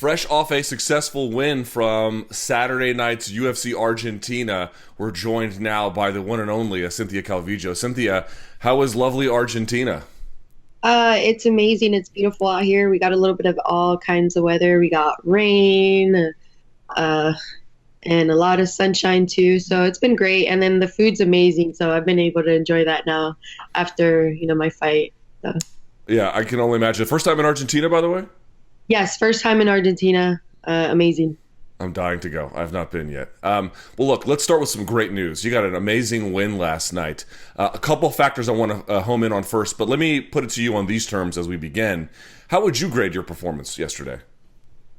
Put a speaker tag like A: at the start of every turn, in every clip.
A: Fresh off a successful win from Saturday night's UFC Argentina, we're joined now by the one and only Cynthia Calvillo. Cynthia, how is lovely Argentina?
B: It's amazing. It's beautiful out here. We got a little bit of all kinds of weather. We got rain, uh, and a lot of sunshine too. So it's been great. And then the food's amazing. So I've been able to enjoy that now after, my fight. So.
A: Yeah, I can only imagine. First time in Argentina, by the way?
B: Yes, first time in Argentina. Amazing.
A: I'm dying to go. I've not been yet. Well, look, let's start with some great news. You got an amazing win last night. A couple factors I want to home in on first, but let me put it to you on these terms as we begin. How would you grade your performance yesterday?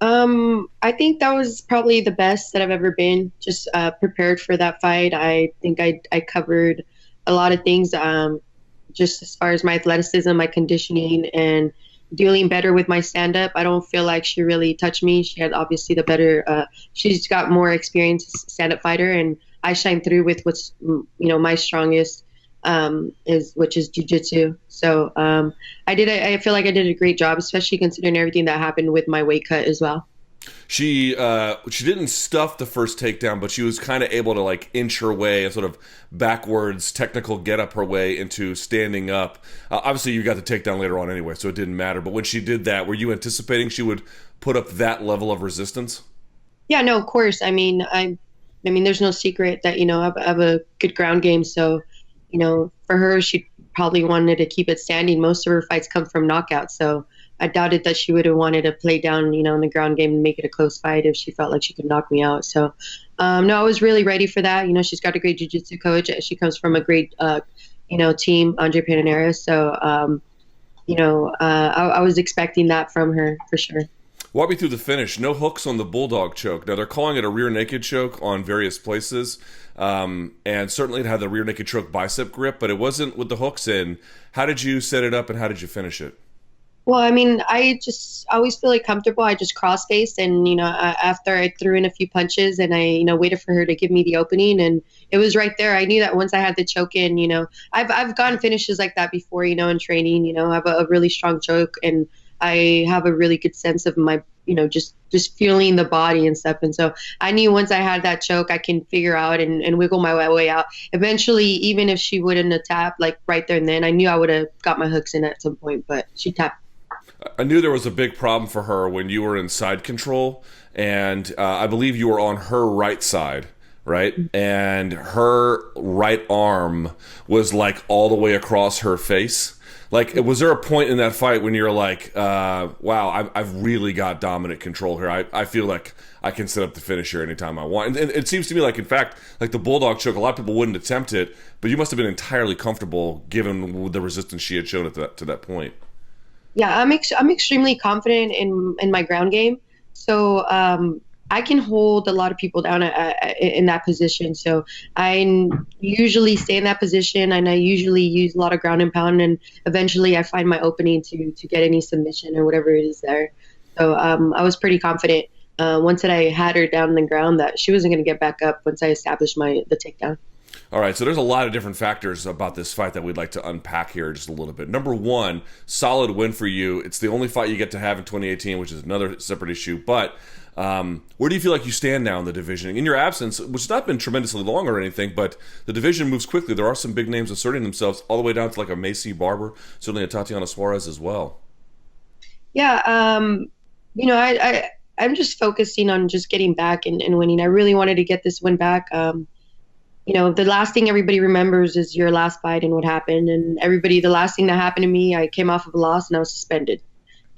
B: I think that was probably the best that I've ever been. Just prepared for that fight. I think I covered a lot of things, just as far as my athleticism, my conditioning, and dealing better with my stand-up. I don't feel like she really touched me. She had obviously the better, she's got more experience as a stand-up fighter, and I shine through with what's, my strongest, which is jiu-jitsu. So I feel like I did a great job, especially considering everything that happened with my weight cut as well.
A: She didn't stuff the first takedown, but she was kind of able to like inch her way and sort of backwards technical get up her way into standing up. Obviously, you got the takedown later on anyway, so it didn't matter. But when she did that, were you anticipating she would put up that level of resistance?
B: Yeah, no, of course. There's no secret that I have a good ground game. So, for her, she probably wanted to keep it standing. Most of her fights come from knockouts, so I doubted that she would have wanted to play down, in the ground game and make it a close fight if she felt like she could knock me out. So, no, I was really ready for that. She's got a great jiu-jitsu coach. She comes from a great, team, Andre Pananera. So, I was expecting that from her for sure.
A: Walk me through the finish. No hooks on the bulldog choke. Now, they're calling it a rear naked choke on various places. And certainly it had the rear naked choke bicep grip, but it wasn't with the hooks in. How did you set it up and how did you finish it?
B: Well, I just always feel like comfortable. I just cross face, and after I threw in a few punches, and I waited for her to give me the opening, and it was right there. I knew that once I had the choke in, I've gotten finishes like that before, in training. I have a really strong choke, and I have a really good sense of my, just feeling the body and stuff. And so I knew once I had that choke, I can figure out and wiggle my way out. Eventually, even if she wouldn't have tapped like right there and then, I knew I would have got my hooks in at some point, but she tapped.
A: I knew there was a big problem for her when you were in side control, and I believe you were on her right side, right? And her right arm was like all the way across her face. Like, was there a point in that fight when you're like, wow, I've really got dominant control here. I feel like I can set up the finish here anytime I want. And it seems to me like, in fact, like the bulldog choke, a lot of people wouldn't attempt it, but you must have been entirely comfortable given the resistance she had shown to that point.
B: Yeah, I'm extremely confident in my ground game. So I can hold a lot of people down in that position. So I usually stay in that position, and I usually use a lot of ground and pound, and eventually I find my opening to get any submission or whatever it is there. So I was pretty confident once that I had her down on the ground that she wasn't going to get back up once I established the takedown.
A: All right, so there's a lot of different factors about this fight that we'd like to unpack here just a little bit. Number one, solid win for you. It's the only fight you get to have in 2018, which is another separate issue. But where do you feel like you stand now in the division? In your absence, which has not been tremendously long or anything, but the division moves quickly. There are some big names asserting themselves all the way down to like a Macy Barber, certainly a Tatiana Suarez as well.
B: Yeah, I'm just focusing on just getting back and winning. I really wanted to get this win back. The last thing everybody remembers is your last fight and what happened. And the last thing that happened to me, I came off of a loss and I was suspended.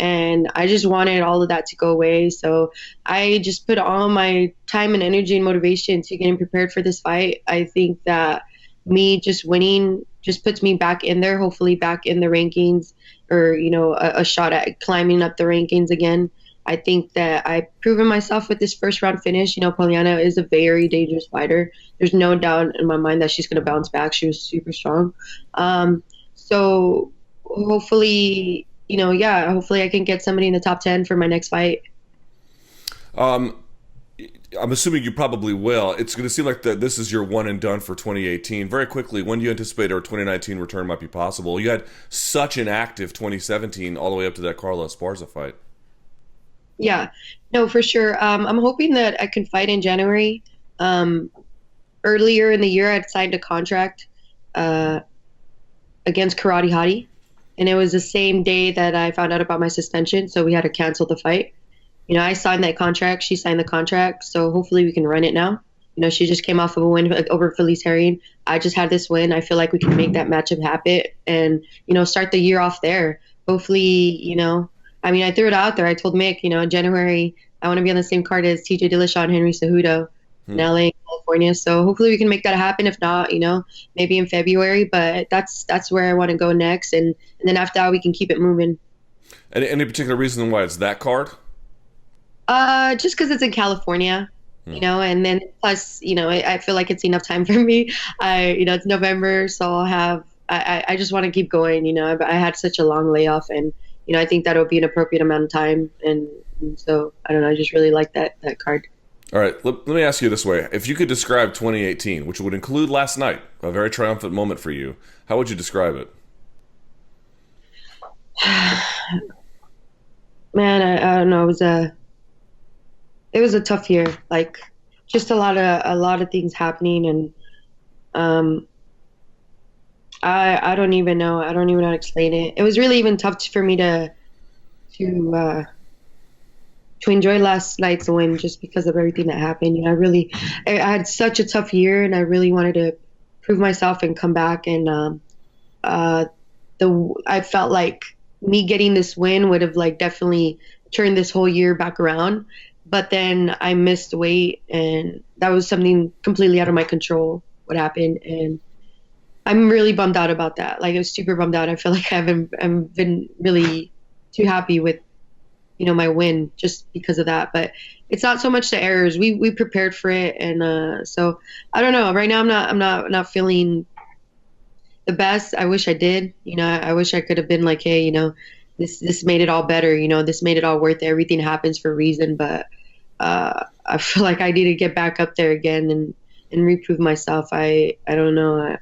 B: And I just wanted all of that to go away. So I just put all my time and energy and motivation to getting prepared for this fight. I think that me just winning just puts me back in there, hopefully back in the rankings, or, a shot at climbing up the rankings again. I think that I've proven myself with this first round finish. Poliana is a very dangerous fighter. There's no doubt in my mind that she's going to bounce back. She was super strong. So hopefully, hopefully I can get somebody in the top 10 for my next fight.
A: I'm assuming you probably will. It's going to seem like this is your one and done for 2018. Very quickly, when do you anticipate our 2019 return might be possible? You had such an active 2017 all the way up to that Carla Esparza fight.
B: Yeah, no, for sure. I'm hoping that I can fight in January. Um, Earlier in the year, I'd signed a contract uh, against Karate Hottie, and it was the same day that I found out about my suspension, so we had to cancel the fight. I signed that contract. She signed the contract, so hopefully we can run it now. She just came off of a win over Felice Herring. I just had this win. I feel like we can make that matchup happen and, start the year off there. Hopefully, I mean, I threw it out there. I told Mick, in January, I want to be on the same card as TJ Dillashaw and Henry Cejudo in LA, California. So hopefully we can make that happen. If not, maybe in February, but that's where I want to go next. And then after that, we can keep it moving.
A: Any particular reason why it's that card?
B: Just because it's in California, and then plus, I feel like it's enough time for me. It's November, so I'll have, I just want to keep going. I had such a long layoff, and, I think that'll be an appropriate amount of time. And so, I don't know, I just really like that card.
A: All right, let me ask you this way. If you could describe 2018, which would include last night, a very triumphant moment for you, how would you describe it?
B: Man, I don't know. It was a tough year. Like, just a lot of things happening, and I don't even know. I don't even know how to explain it. It was really even tough for me to enjoy last night's win just because of everything that happened. I had such a tough year, and I really wanted to prove myself and come back. And I felt like me getting this win would have like definitely turned this whole year back around. But then I missed weight, and that was something completely out of my control, what happened. And I'm really bummed out about that. Like, I was super bummed out. I feel like I haven't been really too happy with, my win just because of that. But it's not so much the errors. We prepared for it. And so I don't know. Right now I'm not feeling the best. I wish I did. I wish I could have been like, hey, this made it all better. This made it all worth it. Everything happens for a reason. But I feel like I need to get back up there again and reprove myself. I don't know.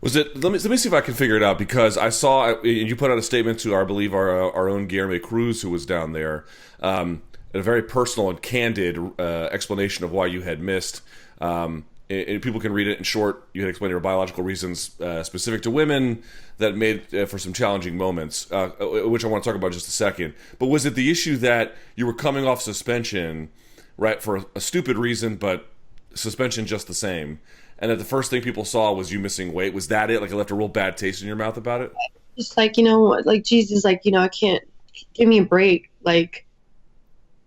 A: Was it? Let me see if I can figure it out, because I saw you put out a statement to, I believe, our own Guilherme Cruz, who was down there, a very personal and candid explanation of why you had missed. And people can read it in short. You had explained your biological reasons specific to women that made for some challenging moments, which I want to talk about in just a second. But was it the issue that you were coming off suspension, right, for a stupid reason, but suspension just the same, and that the first thing people saw was you missing weight? Was that it? Like, it left a real bad taste in your mouth about it?
B: Just like, like, Jesus, like, I can't, give me a break. Like,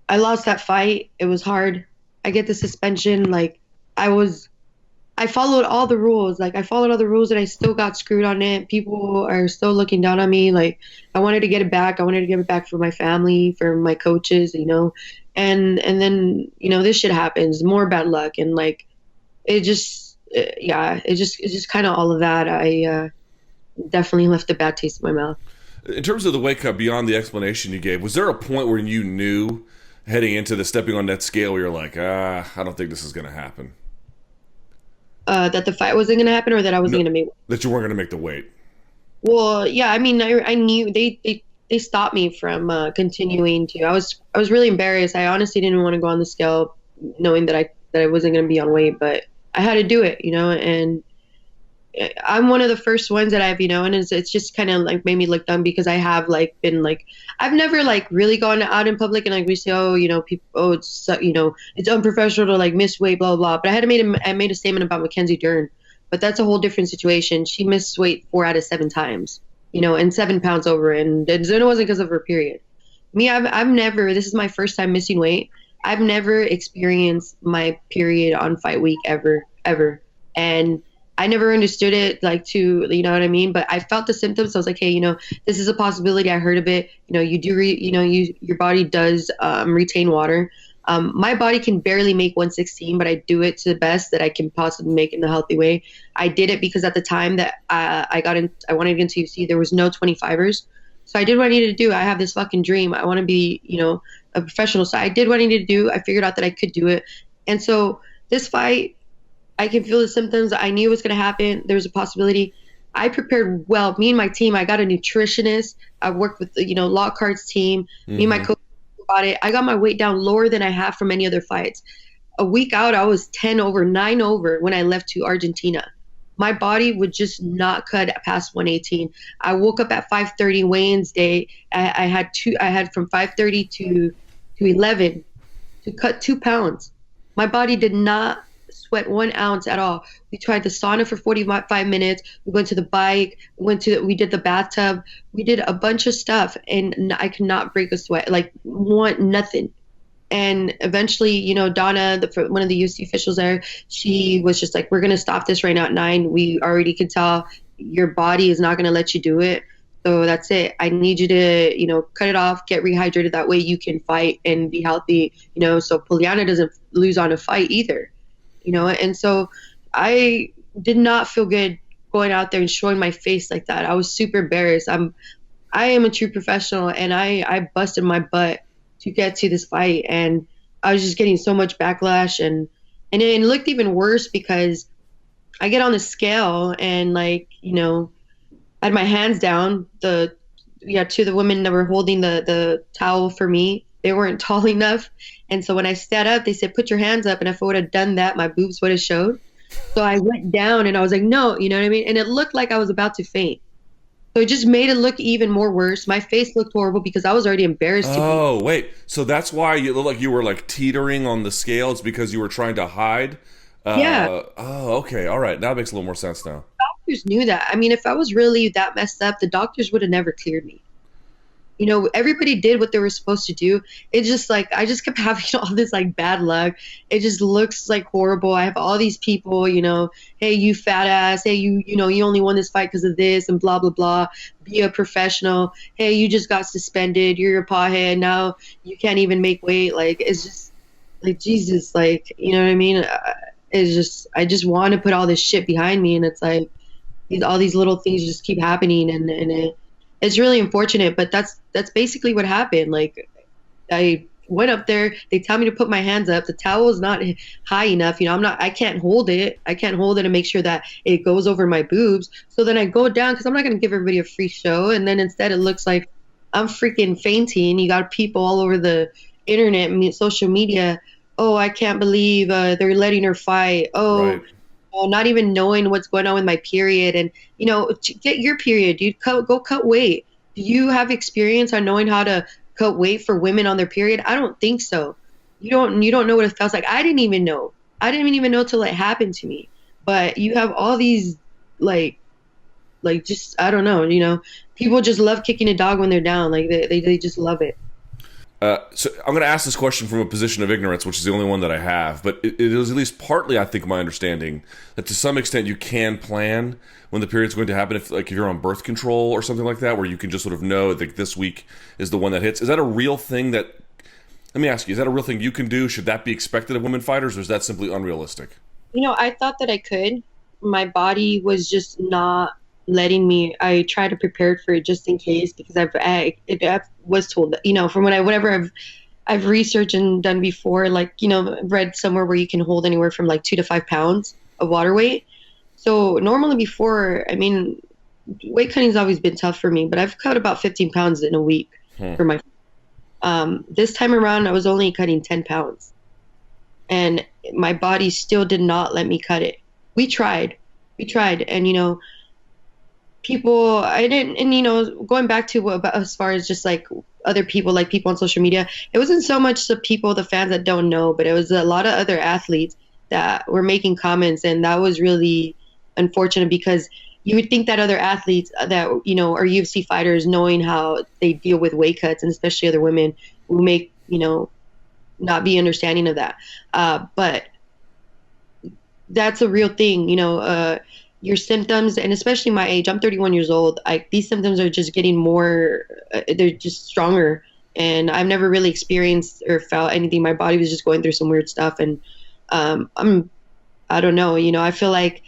B: I lost that fight. It was hard. I get the suspension. Like, I followed all the rules. Like, I followed all the rules, and I still got screwed on it. People are still looking down on me. Like, I wanted to get it back. I wanted to get it back for my family, for my coaches, and then, this shit happens. More bad luck. And like, it's just kind of all of that. I definitely left a bad taste in my mouth.
A: In terms of the weight cut, beyond the explanation you gave, was there a point where you knew heading into the stepping on that scale where you're like, I don't think this is going to happen?
B: That the fight wasn't going to happen, or that I wasn't going to make weight?
A: That you weren't going to make the weight.
B: Well, yeah, I mean, I knew they stopped me from continuing to. I was really embarrassed. I honestly didn't want to go on the scale knowing that I wasn't going to be on weight, but I had to do it, and I'm one of the first ones that I've, and it's just kind of like made me look dumb, because I have like been like, I've never like really gone out in public and like we say, people, it's, it's unprofessional to like miss weight, blah, blah, blah. But I made a statement about Mackenzie Dern, but that's a whole different situation. She missed weight 4 out of 7 times, and 7 pounds over. And it wasn't because of her period. Me, I've never, this is my first time missing weight. I've never experienced my period on fight week ever. And I never understood it, like, to, you know what I mean? But I felt the symptoms. So I was like, hey, this is a possibility. I heard of it. You do, your body does retain water. My body can barely make 116, but I do it to the best that I can possibly make in a healthy way. I did it because at the time that I wanted to get into UFC, there was no 25ers. So I did what I needed to do. I have this fucking dream. I want to be, a professional. So I did what I needed to do. I figured out that I could do it. And so this fight, I can feel the symptoms. I knew it was going to happen. There was a possibility. I prepared well. Me and my team, I got a nutritionist. I worked with, Lockhart's team. Me and my coach about it. I got my weight down lower than I have from any other fights. A week out, I was 10 over, 9 over when I left to Argentina. My body would just not cut past 118. I woke up at 5:30 weigh-ins day. I had from 5:30 to 11 to cut 2 pounds. My body did not sweat 1 ounce at all. We tried the sauna for 45 minutes. We went to the bike. We did the bathtub. We did a bunch of stuff, and I could not break a sweat. Like nothing. And eventually, you know, Donna, one of the UFC officials there, she was just like, "We're gonna stop this right now at 9. We already could tell your body is not gonna let you do it. So that's it. I need you to, you know, cut it off, get rehydrated. That way you can fight and be healthy, you know, so Poliana doesn't lose on a fight either, you know." And so I did not feel good going out there and showing my face like that. I was super embarrassed. I am a true professional, and I busted my butt to get to this fight, and I was just getting so much backlash, and it looked even worse because I get on the scale and, like, you know, I had my hands down. Two of the women that were holding the towel for me, they weren't tall enough. And so when I sat up, they said, "Put your hands up." And if I would have done that, my boobs would have showed. So I went down and I was like, "No," you know what I mean? And it looked like I was about to faint. So it just made it look even more worse. My face looked horrible because I was already embarrassed.
A: Oh, wait. So that's why you look like you were like teetering on the scale. It's because you were trying to hide?
B: Yeah.
A: Oh, okay. All right. That makes a little more sense now.
B: Doctors knew that. I mean, if I was really that messed up, the doctors would have never cleared me. You know, everybody did what they were supposed to do. It's just like, I just kept having all this like bad luck. It just looks like horrible. I have all these people, you know, "Hey, you fat ass. Hey, you know, you only won this fight because of this," and blah, blah, blah. "Be a professional. Hey, you just got suspended. You're a pothead. Now you can't even make weight." Like, it's just like, Jesus, like, you know what I mean? It's just, I just want to put all this shit behind me. And it's like, all these little things just keep happening. And it's really unfortunate, but that's basically what happened. Like, I went up there, they tell me to put my hands up. The towel is not high enough. You know, I can't hold it. I can't hold it and make sure that it goes over my boobs. So then I go down, because I'm not going to give everybody a free show. And then instead it looks like I'm freaking fainting. You got people all over the internet, social media. "Oh, I can't believe they're letting her fight." Oh, right. Not even knowing what's going on with my period. And, you know, get your period, dude. Go cut weight. Do you have experience on knowing how to cut weight for women on their period? I don't think so. You don't know what it feels like. I didn't even know till it happened to me. But you have all these like just, I don't know, you know, people just love kicking a dog when they're down. Like they just love it.
A: So I'm going to ask this question from a position of ignorance, which is the only one that I have, but it is at least partly, I think, my understanding that to some extent you can plan when the period's going to happen, if you're on birth control or something like that, where you can just sort of know that this week is the one that hits. Is that a real thing let me ask you, is that a real thing you can do? Should that be expected of women fighters, or is that simply unrealistic? You
B: know, I thought that I could. My body was just not letting me. I try to prepare for it just in case, because I was told that, you know, from whatever I've researched and done before, like, you know, read somewhere where you can hold anywhere from like 2 to 5 pounds of water weight. So normally before, I mean, weight cutting's always been tough for me, but I've cut about 15 pounds in a week for my. This time around, I was only cutting 10 pounds, and my body still did not let me cut it. We tried, and, you know, people, I didn't, and, you know, going back to as far as just like other people, like people on social media, it wasn't so much the fans that don't know, but it was a lot of other athletes that were making comments, and that was really unfortunate, because you would think that other athletes that, you know, are UFC fighters, knowing how they deal with weight cuts, and especially other women, who make, you know, not be understanding of that. But that's a real thing, you know, your symptoms, and especially my age, I'm 31 years old. These symptoms are just getting more, they're just stronger. And I've never really experienced or felt anything. My body was just going through some weird stuff. And I don't know, you know, I feel like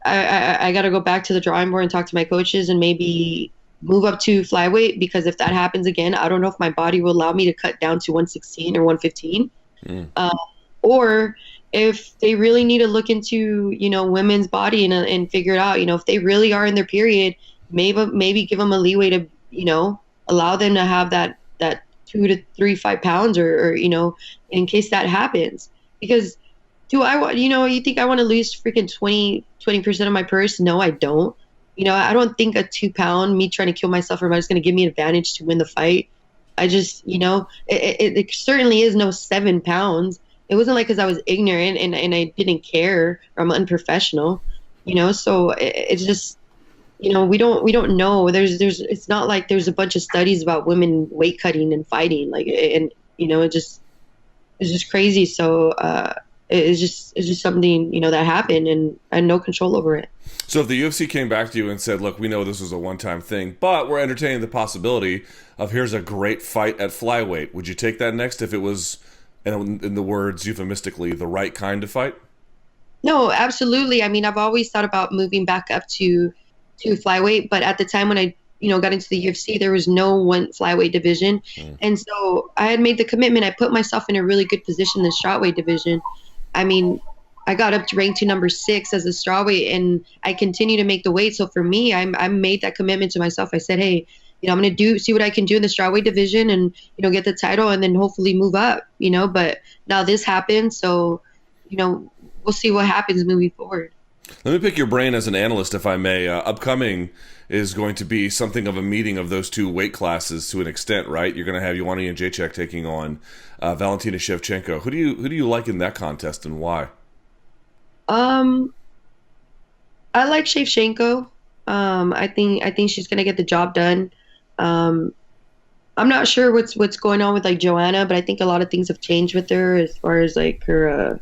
B: I got to go back to the drawing board and talk to my coaches and maybe move up to flyweight, because if that happens again, I don't know if my body will allow me to cut down to 116 or 115. Or if they really need to look into, you know, women's body and figure it out, you know, if they really are in their period, maybe give them a leeway to, you know, allow them to have that 2 to 3 5 pounds, or in case that happens. Because do I want, you think I want to lose freaking 20% of my purse? No, I don't. I don't think a 2 pound, me trying to kill myself, is going to give me an advantage to win the fight. I just, it certainly is no 7 pounds. It wasn't like because I was ignorant and I didn't care, or I'm unprofessional, so it's just, we don't know. It's not like there's a bunch of studies about women weight cutting and fighting, like, and, it's just crazy. So, it's just something, that happened, and I had no control over it.
A: So if the UFC came back to you and said, look, we know this was a one-time thing, but we're entertaining the possibility of here's a great fight at flyweight, would you take that next if it was, in the words euphemistically, the right kind of fight?
B: No, absolutely. I mean, I've always thought about moving back up to flyweight, but at the time when I, got into the UFC, there was no one flyweight division. And so I had made the commitment. I put myself in a really good position in the strawweight division. I mean, I got up to rank to number 6 as a strawweight, and I continue to make the weight. So for me, I made that commitment to myself. I said, hey, I'm going to see what I can do in the strawweight division, and, get the title, and then hopefully move up, but now this happened. So, we'll see what happens moving forward.
A: Let me pick your brain as an analyst, if I may. Upcoming is going to be something of a meeting of those two weight classes to an extent, right? You're going to have Joanna Jędrzejczyk taking on Valentina Shevchenko. Who do you like in that contest, and why?
B: I like Shevchenko. I think she's gonna get the job done. I'm not sure what's going on with like Joanna, but I think a lot of things have changed with her as far as like her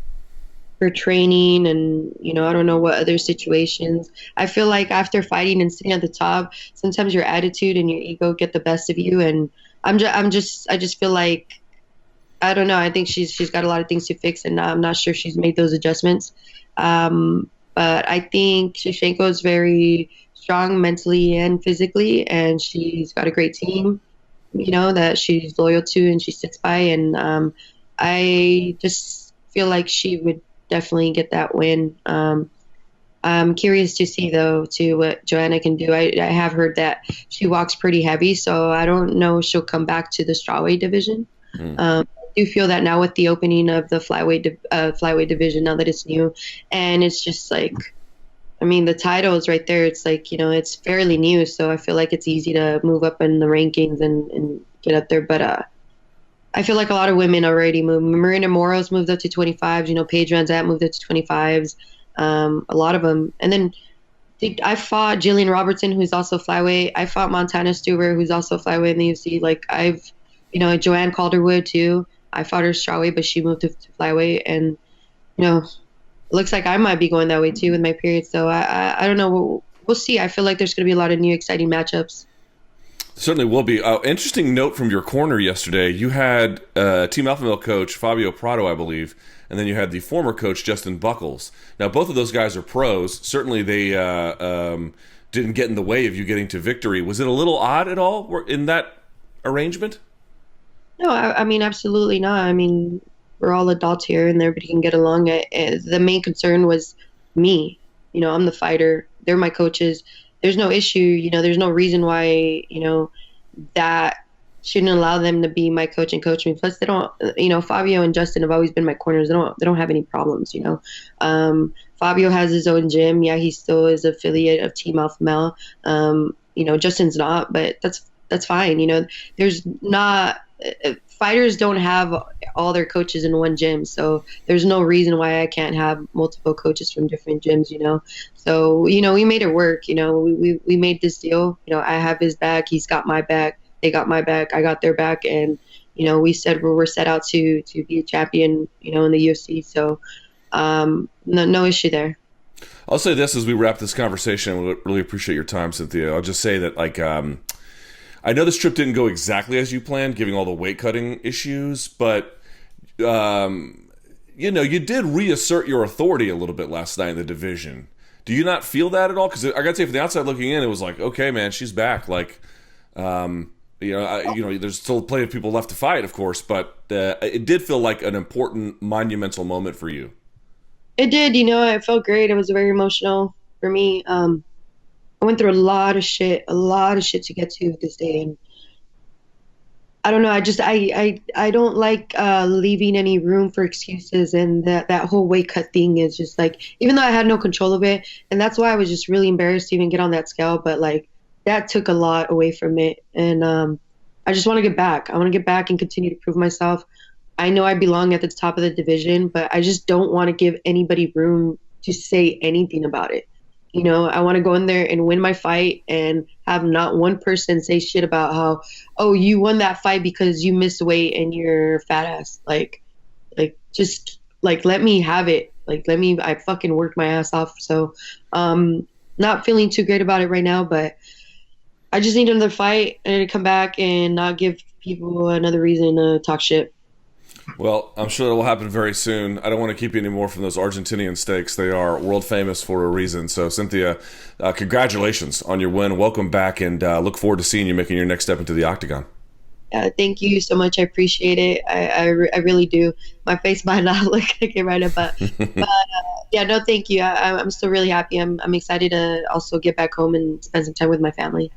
B: training, and I don't know what other situations. I feel like after fighting and sitting at the top, sometimes your attitude and your ego get the best of you, and I just feel like, I don't know. I think she's got a lot of things to fix, and I'm not sure she's made those adjustments. But I think Shevchenko is very strong mentally and physically, and she's got a great team, that she's loyal to and she sticks by. And I just feel like she would definitely get that win. I'm curious to see, though, too, what Joanna can do. I have heard that she walks pretty heavy, so I don't know if she'll come back to the strawweight division. I do feel that now with the opening of the flyweight division, now that it's new, and it's just like, I mean, the title is right there. It's like, it's fairly new, so I feel like it's easy to move up in the rankings and get up there. But I feel like a lot of women already moved. Marina Moroz moved up to 25s. Paige Van Zant moved up to 25s. A lot of them. And then I fought Jillian Robertson, who's also flyweight. I fought Montana Stewart, who's also flyweight in the UFC. Like Joanne Calderwood too. I fought her strawweight, but she moved to flyweight, and it looks like I might be going that way too with my period. So I don't know. We'll see. I feel like there's going to be a lot of new exciting matchups.
A: Certainly will be. Interesting note from your corner yesterday. You had Team Alpha Male coach Fabio Prado, I believe, and then you had the former coach Justin Buckles. Now, both of those guys are pros. Certainly, they didn't get in the way of you getting to victory. Was it a little odd at all in that arrangement?
B: No, I mean, absolutely not. I mean, we're all adults here, and everybody can get along. The main concern was me. I'm the fighter. They're my coaches. There's no issue. There's no reason why, that shouldn't allow them to be my coach and coach me. Plus, they don't, Fabio and Justin have always been my corners. They don't have any problems, Fabio has his own gym. Yeah, he still is affiliate of Team Alpha Male. Justin's not, but that's fine. There's not, fighters don't have all their coaches in one gym, so there's no reason why I can't have multiple coaches from different gyms. So we made it work. We made this deal. I have his back, he's got my back, they got my back, I got their back, and we said we're set out to be a champion, in the UFC. So no issue there.
A: I'll say this as we wrap this conversation. I really appreciate your time, Cynthia. I'll just say that I know this trip didn't go exactly as you planned, given all the weight cutting issues, but you did reassert your authority a little bit last night in the division. Do you not feel that at all? Because I got to say, from the outside looking in, it was like, okay, man, she's back. Like, there's still plenty of people left to fight, of course, but it did feel like an important, monumental moment for you.
B: It did. It felt great. It was very emotional for me. I went through a lot of shit to get to this day, and I don't know. I don't like leaving any room for excuses, and that whole weight cut thing is just like, even though I had no control of it, and that's why I was just really embarrassed to even get on that scale. But like that took a lot away from it, and I just want to get back. I want to get back and continue to prove myself. I know I belong at the top of the division, but I just don't want to give anybody room to say anything about it. You know, I want to go in there and win my fight and have not one person say shit about how, oh, you won that fight because you missed weight and you're fat ass. Just like, let me have it. Like, I fucking worked my ass off. So, not feeling too great about it right now, but I just need another fight and to come back and not give people another reason to talk shit.
A: Well, I'm sure it will happen very soon. I don't want to keep you anymore from those Argentinian steaks. They are world famous for a reason. So, Cynthia, congratulations on your win. Welcome back, and look forward to seeing you making your next step into the octagon.
B: Thank you so much. I appreciate it. I really do. My face might not look like it right now, but yeah, no, thank you. I'm still really happy. I'm excited to also get back home and spend some time with my family.